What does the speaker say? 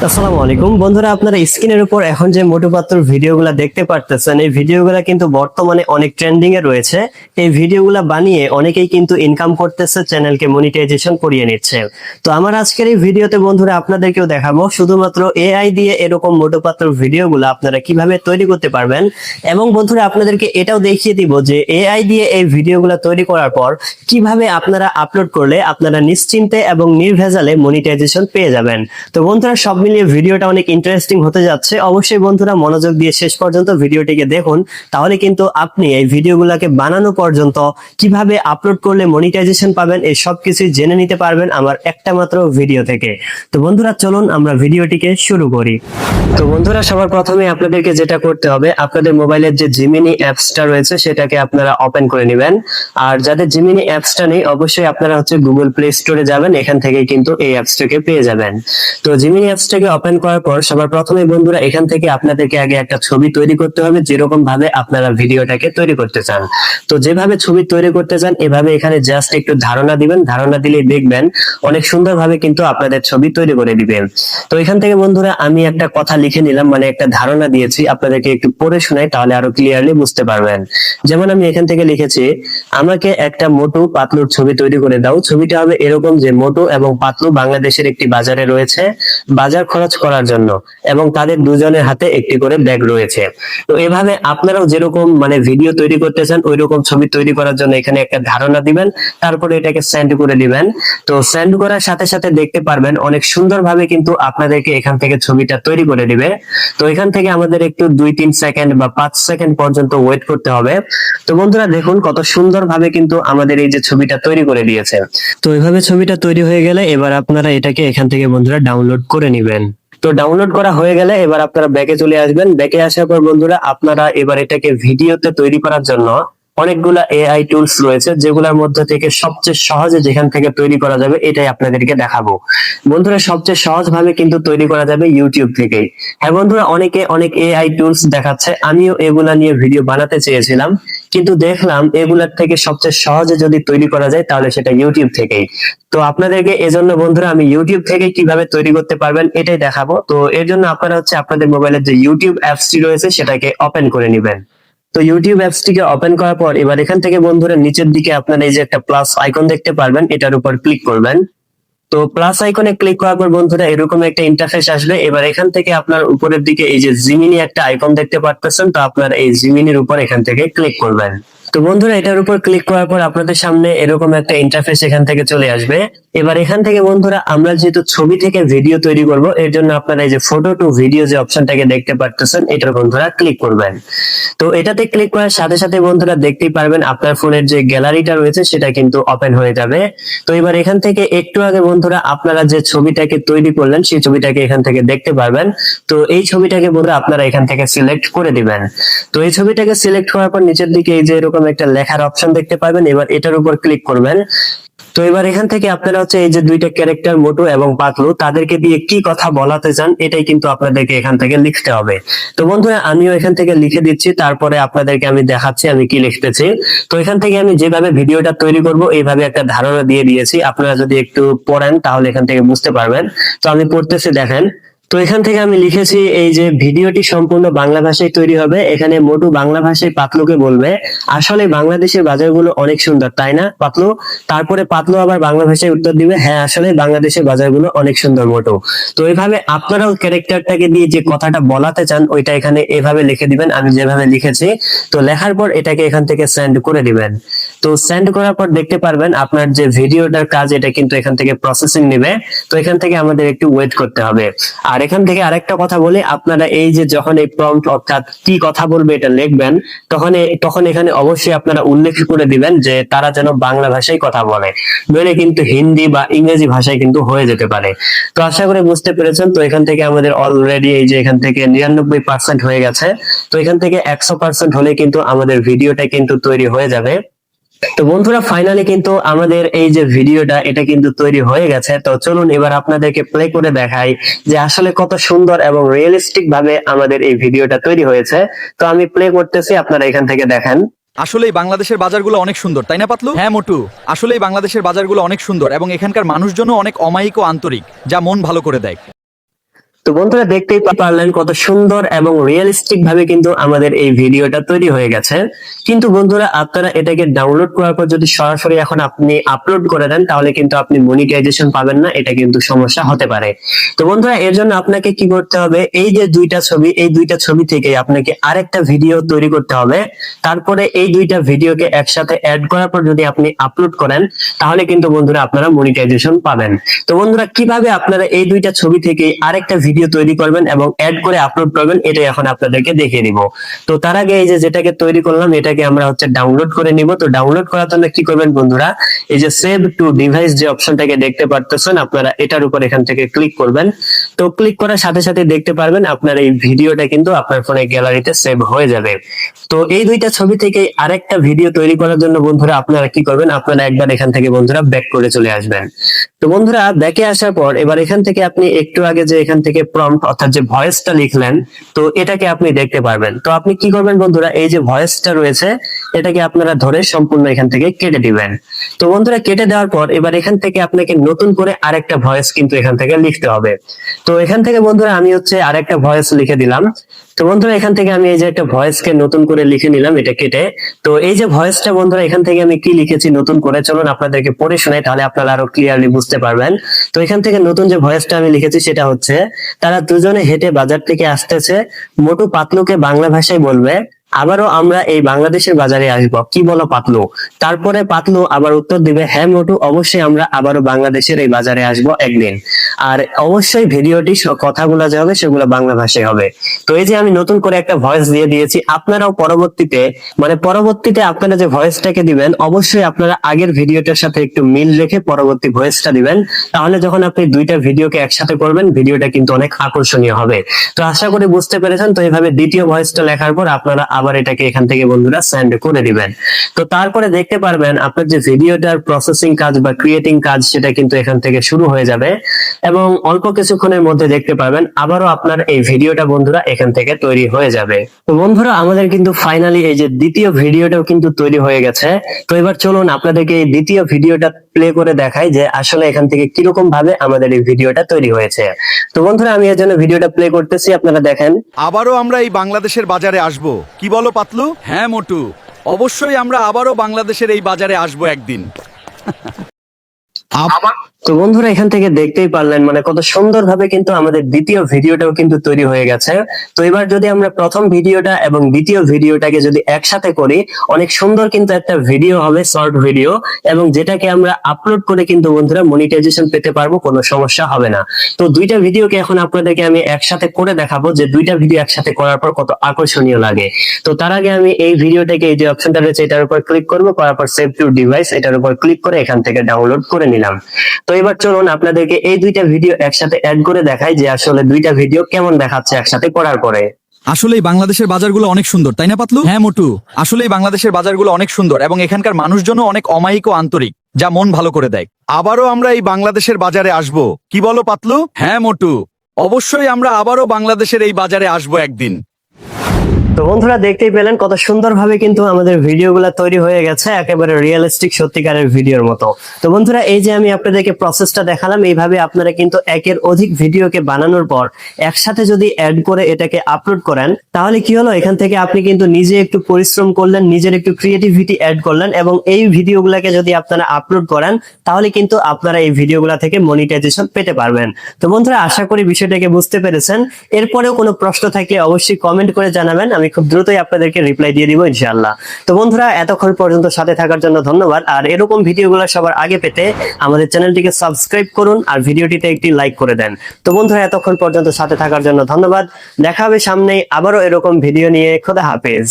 আসসালামু আলাইকুম বন্ধুরা, আপনারা স্ক্রিনের উপর এখন যে মোটু পাতলুর ভিডিওগুলো দেখতে পারতেছেন, এই ভিডিওগুলো কিন্তু বর্তমানে অনেক ট্রেন্ডিং এ রয়েছে। এই ভিডিওগুলো বানিয়ে অনেকেই কিন্তু ইনকাম করতেছে, চ্যানেলকে মনিটাইজেশন করিয়ে নিচ্ছে। তো আমার আজকের এই ভিডিওতে বন্ধুরা আপনাদেরকেও দেখাবো শুধুমাত্র এআই দিয়ে এরকম মোটু পাতলুর ভিডিওগুলো আপনারা কিভাবে তৈরি করতে পারবেন। এবং বন্ধুরা আপনাদেরকে এটাও দেখিয়ে দিব যে এআই দিয়ে এই ভিডিওগুলো তৈরি করার পর কিভাবে আপনারা আপলোড করলে আপনারা নিশ্চিন্তে এবং নির্ভেজালে মনিটাইজেশন পেয়ে যাবেন। তো বন্ধুরা সব মিলিয়ে ভিডিওটা অনেক ইন্টারেস্টিং হতে যাচ্ছে। অবশ্যই বন্ধুরা মনোযোগ দিয়ে শেষ পর্যন্ত ভিডিওটিকে দেখুন, তাহলে কিন্তু আপনি এই ভিডিওগুলোকে বানানো পর্যন্ত কিভাবে আপলোড করলে মনিটাইজেশন পাবেন এই সব কিছুই জেনে নিতে পারবেন আমার একটা মাত্র ভিডিও থেকে। তো বন্ধুরা চলুন আমরা ভিডিওটিকে শুরু করি। তো বন্ধুরা সবার প্রথমে আপনাদেরকে যেটা করতে হবে, আপনাদের মোবাইলের যে জিমিনি অ্যাপসটা রয়েছে সেটাকে আপনারা ওপেন করে নেবেন। আর যাদের জিমিনি অ্যাপসটা নেই অবশ্যই আপনারা গুগল প্লে স্টোরে যাবেন, এখান থেকে কিন্তু এই অ্যাপসটাকে পেয়ে যাবেন। তো জিমিনি অ্যাপসটাকে ওপেন করার পর সবার প্রথমে বন্ধুরা এখান থেকে আপনাদেরকে আগে একটা ছবি তৈরি করতে হবে, যেরকম ভাবে আপনারা ভিডিওটাকে তৈরি করতে চান। তো যেভাবে ছবি তৈরি করতে চান এভাবে এখানে জাস্ট একটু ধারণা দিবেন, ধারণা দিলেই দেখবেন অনেক সুন্দরভাবে কিন্তু আপনাদের ছবি তৈরি করে দিবেন। তো এখান থেকে বন্ধুরা আমি একটা কথা লিখে নিলাম, মানে একটা ধারণা দিয়েছি, আপনাদেরকে একটু পড়ে শোনাই তাহলে আরো ক্লিয়ারলি বুঝতে পারবেন। যেমন আমি এখান থেকে লিখেছি, আমাকে একটা মোটু পাতলুর ছবি তৈরি করে দাও। ছবিটা হবে এরকম যে মোটু এবং পাতলু বাংলাদেশের একটি বাজারে রয়েছে বাজার খরচ করার জন্য, এবং তাদের দুজনের হাতে একটি করে ব্যাগ রয়েছে। তো এভাবে আপনারাও যেরকম ভিডিও তৈরি করতে চান ওই রকম ছবি তৈরি করার জন্য এখানে একটা ধারণা দিবেন, তারপরে এটাকে সেন্ড করে দিবেন। তো সেন্ড করার সাথে সাথে দেখতে পারবেন অনেক সুন্দরভাবে কিন্তু আপনাদেরকে এখান থেকে ছবিটা তৈরি করে দিবে। তো এখান থেকে আমাদের একটু 2-3 সেকেন্ড বা 5 সেকেন্ড পর্যন্ত ওয়েট করতে হবে। তো বন্ধুরা দেখুন কত সুন্দরভাবে কিন্তু আমাদের এই যে ছবিটা তৈরি করে দিয়েছে। তো এইভাবে ছবিটা তৈরি হয়ে গেলে এবার আপনারা এটাকে এখান থেকে বন্ধুরা ডাউনলোড করে নেবেন। তো ডাউনলোড করা হয়ে গেলে এবার আপনারা ব্যাকে চলে আসবেন। ব্যাকে আসার পর বন্ধুরা আপনারা এবার এটাকে ভিডিওতে তৈরি করার জন্য অনেকগুলা এআই টুলস রয়েছে, যেগুলোর মধ্যে থেকে সবচেয়ে সহজে যেখান থেকে তৈরি করা যাবে এটাই আপনাদেরকে দেখাবো। বন্ধুরা সবচেয়ে সহজ ভাবে কিন্তু তৈরি করা যাবে ইউটিউব থেকেই। হ্যাঁ বন্ধুরা, অনেকে অনেক এআই টুলস দেখাচ্ছে, আমিও এগুলা নিয়ে ভিডিও বানাতে চেয়েছিলাম, কিন্তু দেখলাম এগুলার থেকে সবচেয়ে সহজে যদি তৈরি করা যায় তাহলে সেটা ইউটিউব থেকেই। তো আপনাদেরকে এজন্য বন্ধুরা আমি ইউটিউব থেকে কিভাবে তৈরি করতে পারবেন এটাই দেখাবো। তো এর জন্য আপনারা আপনাদের মোবাইলের যে ইউটিউব অ্যাপসটি রয়েছে সেটাকে ওপেন করে নেবেন। তো ইউটিউব অ্যাপসটিকে ওপেন করার পর এবার এখান থেকে বন্ধুরা নিচের দিকে আপনারা এই যে একটা প্লাস আইকন দেখতে পারবেন, এটার উপর ক্লিক করবেন। তো প্লাস আইকনে ক্লিক করার পর বন্ধুরা এরকম একটা ইন্টারফেস আসবে। এবার এখান থেকে আপনার উপরের দিকে এই যে জিমিনি একটা আইকন দেখতে পারতেছেন, তো আপনারা এই জিমিনির উপর এখান থেকে ক্লিক করবেন। তো বন্ধুরা এটার উপর ক্লিক করার পর আপনাদের সামনে এরকম একটা ইন্টারফেস এখান থেকে চলে আসবে। এবার এখান থেকে বন্ধুরা আমরা যেহেতু ছবি থেকে ভিডিও তৈরি করব, এর জন্য আপনারা এই যে ফটো টু ভিডিও যে অপশনটাকে দেখতে পারতেছেন এটার বন্ধুরা ক্লিক করবেন। তো এটাতে ক্লিক করার সাথে সাথে বন্ধুরা দেখতেই পারবেন আপনার ফোনের যে গ্যালারিটা রয়েছে সেটা কিন্তু ওপেন হয়ে যাবে। তো এবার এখান থেকে একটু আগে বন্ধুরা আপনারা যে ছবিটাকে তৈরি করলেন সেই ছবিটাকে এখান থেকে দেখতে পারবেন। তো এই ছবিটাকে বন্ধুরা আপনারা এখান থেকে সিলেক্ট করে দিবেন। তো এই ছবিটাকে সিলেক্ট করার পর নিচের দিকে এই যে এরকম একটা লেখার অপশন দেখতে পাবেন, এবার এটার উপর ক্লিক করবেন। তো এবার এখান থেকে আপনারা এই যে দুইটা ক্যারেক্টার মোটু এবং পাতলু তাদেরকে দিয়ে কি কথা বলাতে চান এটাই কিন্তু আপনাদেরকে এখান থেকে লিখতে হবে। তো বন্ধুরা আমিও এখান থেকে লিখে দিচ্ছি, তারপরে আপনাদেরকে আমি দেখাচ্ছি আমি কি লিখতেছি। তো এখান থেকে আমি যেভাবে ভিডিওটা তৈরি করব এইভাবে একটা ধারণা দিয়ে দিয়েছি, আপনারা যদি একটু পড়েন তাহলে এখান থেকে বুঝতে পারবেন। তো আমি পড়তেছি, দেখেন। তো এখান থেকে আমি লিখেছি এই যে ভিডিওটি সম্পূর্ণ বাংলা ভাষায় তৈরি হবে। এখানে মোটু বাংলা ভাষায় পাতলুকে বলবে, আসলে বাংলাদেশের বাজারগুলো অনেক সুন্দর তাই না পাতলু? তারপরে পাতলু আবার বাংলা ভাষায় উত্তর দিবে, হ্যাঁ আসলে বাংলাদেশের বাজারগুলো অনেক সুন্দর মোটু। তো এইভাবে আপনারাও ক্যারেক্টারটাকে দিয়ে যে কথাটা বলাতে চান ওইটা এখানে এভাবে লিখে দিবেন আমি যেভাবে লিখেছি। তো লেখার পর এটাকে এখান থেকে সেন্ড করে দিবেন। তো সেন্ড করার পর দেখতে পারবেন আপনার যে ভিডিওটার কাজ এটা কিন্তু এখান থেকে প্রসেসিং নেবে। তো এখান থেকে আমাদের একটু ওয়েট করতে হবে। আর এখান থেকে আরেকটা কথা বলি, আপনারা এই যে যখন এই প্রম্পট অর্থাৎ কি কথা বলবে এটা লিখবেন তখন এখানে অবশ্যই আপনারা উল্লেখ করে দিবেন যে তারা যেন বাংলা ভাষায় কথা বলে, নইলে কিন্তু হিন্দি বা ইংরেজি ভাষায় কিন্তু হয়ে যেতে পারে। তো আশা করি বুঝতে পেরেছেন। তো এখান থেকে আমাদের অলরেডি এই যে এখান থেকে 99% হয়ে গেছে। তো এখান থেকে 100% হলে কিন্তু আমাদের ভিডিওটা কিন্তু তৈরি হয়ে যাবে। তো বন্ধুরা ফাইনালি কিন্তু আমাদের এই যে ভিডিওটা এটা কিন্তু তৈরি হয়ে গেছে। তো চলুন এবার আপনাদেরকে প্লে করে দেখাই যে আসলে কত সুন্দর এবং রিয়েলিস্টিক ভাবে আমাদের এই ভিডিওটা তৈরি হয়েছে। তো আমি প্লে করতেছি, আপনারা এখান থেকে দেখেন। আসলেই বাংলাদেশের বাজারগুলো অনেক সুন্দর তাই না পাতলু? হ্যাঁ মোটু, আসলেই বাংলাদেশের বাজারগুলো অনেক সুন্দর এবং এখানকার মানুষজনও অনেক অমায়িক ও আন্তরিক, যা মন ভালো করে দেয়। তো বন্ধুরা দেখতেই পারলেন কত সুন্দর এবং রিয়েলিস্টিক ভাবে কিন্তু আমাদের এই ভিডিওটা তৈরি হয়ে গেছে। কিন্তু বন্ধুরা আপনারা এটাকে ডাউনলোড করার পর যদি সরাসরি এখন আপনি আপলোড করে দেন তাহলে কিন্তু আপনি মনিটাইজেশন পাবেন না, এটা কিন্তু সমস্যা হতে পারে। তো বন্ধুরা এর জন্য আপনাকে কি করতে হবে, এই যে দুইটা ছবি, এই দুইটা ছবি থেকে আপনাকে আরেকটা ভিডিও তৈরি করতে হবে। তারপরে এই দুইটা ভিডিওকে একসাথে অ্যাড করার পর যদি আপনি আপলোড করেন তাহলে কিন্তু বন্ধুরা আপনারা মনিটাইজেশন পাবেন। তো বন্ধুরা কিভাবে আপনারা এই দুইটা ছবি থেকে আরেকটা ভিডিও তৈরি করবেন এবং অ্যাড করে আপলোড করবেন এটাই এখন আপনাদেরকে দেখিয়ে দিব। তো তার আগে এই যে যেটাকে তৈরি করলাম এটাকে আমরা হচ্ছে ডাউনলোড করে নিব। তো ডাউনলোড করার জন্য কি করবেন বন্ধুরা, এই যে সেভ টু ডিভাইস যে অপশনটাকে দেখতে পারতেছেন আপনারা এটার উপর এখান থেকে ক্লিক করবেন। তো ক্লিক করার সাথে সাথে দেখতে পারবেন আপনার এই ভিডিওটা কিন্তু আপনার ফোনে গ্যালারিতে সেভ হয়ে যাবে। তো এই দুইটা ছবি থেকে আরেকটা ভিডিও তৈরি করার জন্য বন্ধুরা আপনারা কি করবেন, আপনারা একবার এখান থেকে বন্ধুরা ব্যাক করে চলে আসবেন। তো বন্ধুরা ব্যাকে আসার পর এবার এখান থেকে আপনি একটু আগে যে এখান থেকে প্রম্পট অর্থাৎ যে ভয়েসটা লিখলেন তো এটাকে আপনি দেখতে পারবেন। তো আপনি কি করবেন বন্ধুরা, এই যে ভয়েসটা রয়েছে এটাকে আপনারা ধরে সম্পূর্ণ এখান থেকে কেটে দিবেন। তো বন্ধুরা কেটে দেওয়ার পর এবার এখান থেকে আপনাকে নতুন করে আরেকটা ভয়েস কিন্তু এখান থেকে লিখতে হবে। তো এখান থেকে বন্ধুরা আমি হচ্ছে আরেকটা ভয়েস লিখে দিলাম। তো বন্ধুরা এখান থেকে আমি এই যে একটা ভয়েসকে নতুন করে লিখে নিলাম এটা কেটে। তো এই যে ভয়েসটা বন্ধুরা এখান থেকে আমি কি লিখেছি নতুন করে, চলুন আপনাদেরকে পড়ে শোনাই তাহলে আপনারা আরো ক্লিয়ারলি বুঝতে পারবেন। তো এখান থেকে নতুন যে ভয়েসটা আমি লিখেছি সেটা হচ্ছে, তারা দুজনে হেঁটে বাজার থেকে আসতেছে, মোটু পাতলুকে বাংলা ভাষায় বলবে, আবারও আমরা এই বাংলাদেশের বাজারে আসব, কি বলো পাতলু? তারপরে পাতলু আবার উত্তর দিবে, হ্যাঁ মোটু, অবশ্যই আমরা আবারও বাংলাদেশের এই বাজারে আসব একদিন। আর অবশ্যই ভিডিওটি কথাগুলো যে হবে সেগুলো বাংলা ভাষায় হবে। তো এই যে আমি নতুন করে একটা ভয়েস দিয়ে দিয়েছি, আপনারাও পরবর্তীতে আপনারা যে ভয়েসটাকে দিবেন অবশ্যই আপনারা আগের ভিডিওটার সাথে একটু মিল রেখে পরবর্তী ভয়েসটা দিবেন। তাহলে যখন আপনি দুইটা ভিডিওকে একসাথে করবেন ভিডিওটা কিন্তু অনেক আকর্ষণীয় হবে। তো আশা করি বুঝতে পেরেছেন। তো এইভাবে দ্বিতীয় ভয়েসটা লেখার পর আপনারা আবার এটাকে এখান থেকে বন্ধুরা সেন্ড করে দিবেন। তো তারপরে দেখতে পারবেন আপনার যে ভিডিওটার প্রসেসিং কাজ বা ক্রিয়েটিং কাজ সেটা কিন্তু এখান থেকে শুরু হয়ে যাবে এবং অল্প কিছুক্ষণের মধ্যে দেখতে পারবেন আবারও আপনার এই ভিডিওটা বন্ধুরা এখান থেকে তৈরি হয়ে যাবে। তো বন্ধুরা আমাদের কিন্তু ফাইনালি এই যে দ্বিতীয় ভিডিওটাও কিন্তু তৈরি হয়ে গেছে। তো এবার চলুন আপনাদেরকে এই দ্বিতীয় ভিডিওটা প্লে করে দেখাই যে আসলে এখান থেকে কিরকম ভাবে আমাদের এই ভিডিওটা তৈরি হয়েছে। তো বন্ধুরা আমি এর জন্য ভিডিওটা প্লে করতেছি, আপনারা দেখেন। আবারও আমরা এই বাংলাদেশের বাজারে আসব, কি বলো পাতলু? হ্যাঁ মোটু, অবশ্যই আমরা আবারও বাংলাদেশের এই বাজারে আসব একদিন। তো বন্ধুরা এখান থেকে দেখতেই পারলেন কত সুন্দর ভাবে কিন্তু আমাদের দ্বিতীয় ভিডিওটাও কিন্তু তৈরি হয়ে গেছে। তো এবার যদি আমরা প্রথম ভিডিওটা এবং দ্বিতীয় ভিডিওটাকে যদি একসাথে করি অনেক সুন্দর কিন্তু একটা ভিডিও হবে, শর্ট ভিডিও, এবং যেটাকে আমরা আপলোড করে কিন্তু বন্ধুরা মনিটাইজেশন পেতে পারবো, কোনো সমস্যা হবে না। তো দুইটা ভিডিওকে এখন আপনাদেরকে আমি একসাথে করে দেখাবো যে দুইটা ভিডিও একসাথে করার পর কত আকর্ষণীয় লাগে। তো তার আগে আমি এই ভিডিওটাকে এই যে অপশনটা রয়েছে এটার উপর ক্লিক করবো, করার পর সেভ টু ডিভাইস এটার উপর ক্লিক করে এখান থেকে ডাউনলোড করে নিলাম। তো এবার চলুন আপনাদেরকে এই দুইটা ভিডিও একসাথে অ্যাড করে দেখাই যে আসলে দুইটা ভিডিও কেমন দেখাচ্ছে একসাথে করার পরে। আসলেই বাংলাদেশের বাজারগুলো অনেক সুন্দর, তাই না পাতলু? হ্যাঁ মোটু, আসলেই বাংলাদেশের বাজারগুলো অনেক সুন্দর এবং এখানকার মানুষজনও অনেক অমায়িক ও আন্তরিক, যা মন ভালো করে দেয়। আবারও আমরা এই বাংলাদেশের বাজারে আসব, কি বলো পাতলু? হ্যাঁ মোটু, অবশ্যই আমরা আবারও বাংলাদেশের এই বাজারে আসব একদিন। তো বন্ধুরা দেখতেই পেলেন কত সুন্দর ভাবে কিন্তু আমাদের ভিডিওগুলো তৈরি হয়ে গেছে, একেবারে রিয়েলিস্টিক সত্যিকারের ভিডিওর মতো। তো বন্ধুরা এই যে আমি আপনাদেরকে প্রসেসটা দেখালাম, এইভাবে আপনারা কিন্তু একের অধিক ভিডিওকে বানানোর পর একসাথে যদি অ্যাড করে এটাকে আপলোড করেন তাহলে কি হলো, এখান থেকে আপনি কিন্তু নিজে একটু পরিশ্রম করলেন, নিজের একটু ক্রিয়েটিভিটি অ্যাড করলেন এবং এই ভিডিওগুলোকে যদি আপনারা আপলোড করেন তাহলে কিন্তু আপনারা এই ভিডিওগুলো থেকে মনিটাইজেশন পেতে পারবেন। তো বন্ধুরা আশা করি বিষয়টাকে বুঝতে পেরেছেন। এরপরেও কোনো প্রশ্ন থাকলে অবশ্যই কমেন্ট করে জানাবেন, আমি খুব দ্রুতই আপনাদেরকে রিপ্লাই দিয়ে দিব ইনশাআল্লাহ। তো বন্ধুরা এতক্ষণ পর্যন্ত সাথে থাকার জন্য ধন্যবাদ। আর এরকম ভিডিওগুলো সবার আগে পেতে আমাদের চ্যানেলটিকে সাবস্ক্রাইব করুন আর ভিডিওটিতে একটি লাইক করে দেন। তো বন্ধুরা এতক্ষণ পর্যন্ত সাথে থাকার জন্য ধন্যবাদ। দেখা হবে সামনেই আবারও এরকম ভিডিও নিয়ে। খোদা হাফেজ।